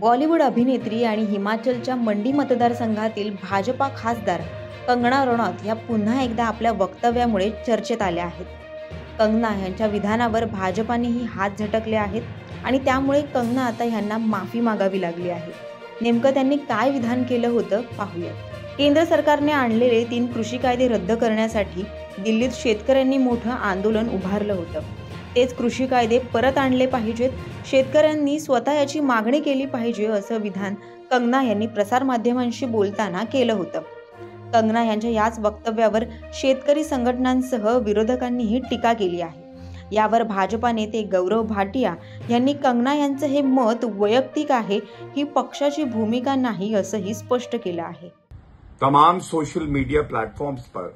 बॉलिवूड अभिनेत्री आणि हिमाचलच्या मंडी मतदारसंघातील भाजपा खासदार कंगना रनौत या पुन्हा एकदा आपल्या वक्तव्यामुळे चर्चेत आल्या आहेत। कंगना यांच्या विधानावर भाजपानेही हात झटकले आहेत आणि त्यामुळे कंगना आता यांना माफी मागावी लागली आहे। नेमकं त्यांनी काय विधान केलं होतं पाहूया। केंद्र सरकारने आणलेले 3 कृषी कायदे रद्द करण्यासाठी दिल्लीत शेतकऱ्यांनी मोठं आंदोलन उभारलं होतं। तेच कृषी कायदे परत आणले पाहिजेत, शेतकऱ्यांनी स्वतः याची मागणी केली पाहिजे असं विधान कंगना यांनी प्रसार माध्यमांशी बोलताना केलं होतं। कंगना यांच्या याच वक्तव्यावर शेतकरी संघटनांसह विरोधकांनीही टीका केली आहे। यावर भाजपा नेते गौरव भाटिया यांनी कंगना यांचं हे मत वैयक्तिक आहे, ही पक्षाची भूमिका नाही असंही स्पष्ट केलं आहे। तमाम सोशल मीडिया प्लेटफॉर्म्स पर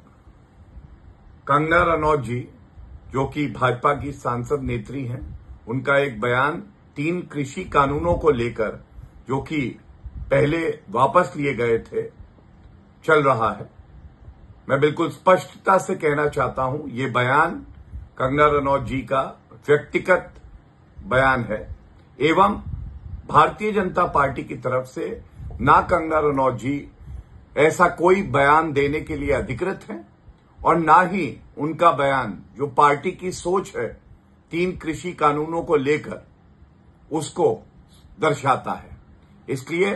कंगना रनौत जी, जो कि भाजपा की सांसद नेत्री हैं, उनका एक बयान 3 कृषि कानूनों को लेकर, जो कि पहले वापस लिए गए थे, चल रहा है। मैं बिल्कुल स्पष्टता से कहना चाहता हूं, ये बयान कंगना रनौत जी का व्यक्तिगत बयान है एवं भारतीय जनता पार्टी की तरफ से ना कंगना रनौत जी ऐसा कोई बयान देने के लिए अधिकृत हैं और ना ही उनका बयान, जो पार्टी की सोच है 3 कृषि कानूनों को लेकर, उसको दर्शाता है। इसलिए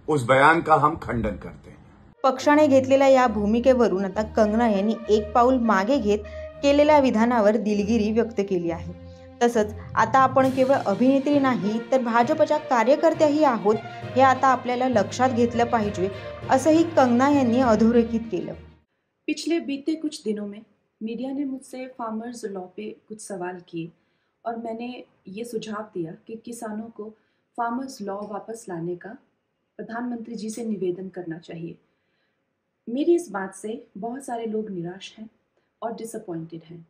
उस बयान का हम खंडन करते हैं। पक्षाने घेतलेल्या या भूमिकेवरून आता कंगना यांनी एक पाऊल मागे घेत केलेल्या विधानावर दिलगिरी व्यक्त केली आहे। तसंच आता आपण केवळ अभिनेत्री नाही तर भाजपच्या कार्यकर्त्याही आहोत, हे आता आपल्याला लक्षात घेतलं पाहिजे असंही कंगना यांनी अधोरेखित केलं। पिछले बीते कुछ दिनों में मीडिया ने मुझसे फार्मर्स लॉ पे कुछ सवाल किए और मैंने ये सुझाव दिया कि किसानों को फार्मर्स लॉ वापस लाने का प्रधानमंत्री जी से निवेदन करना चाहिए। मेरी इस बात से बहुत सारे लोग निराश हैं और डिसअपॉइंटेड हैं।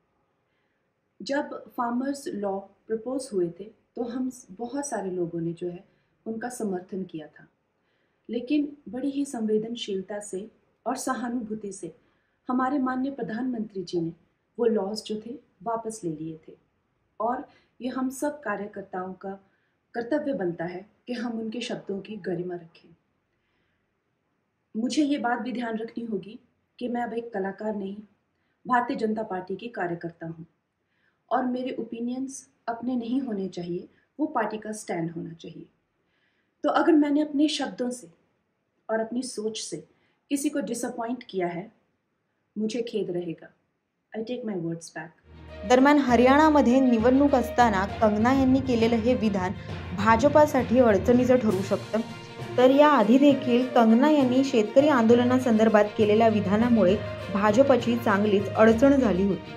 जब फार्मर्स लॉ प्रपोज हुए थे तो हम बहुत सारे लोगों ने जो है उनका समर्थन किया था, लेकिन बड़ी ही संवेदनशीलता से और सहानुभूति से हमारे माननीय प्रधानमंत्री जी ने वो लॉज जो थे वापस ले लिए थे और ये हम सब कार्यकर्ताओं का कर्तव्य बनता है कि हम उनके शब्दों की गरिमा रखें। मुझे ये बात भी ध्यान रखनी होगी कि मैं अब एक कलाकार नहीं, भारतीय जनता पार्टी की कार्यकर्ता हूँ और मेरे ओपिनियंस अपने नहीं होने चाहिए, वो पार्टी का स्टैंड होना चाहिए। तो अगर मैंने अपने शब्दों से और अपनी सोच से किसी को डिसअपॉइंट किया है, मुझे खेद रहेगा। I take my words back. दरम्यान हरियाणामध्ये निवडणूक असताना कंगना यांनी केलेलं हे विधान भाजपासाठी अडचणीचं ठरू शकतं। तर या आधी देखील कंगना यांनी शेतकरी आंदोलनासंदर्भात केलेल्या विधानामुळे भाजपची चांगलीच अडचण झाली होती।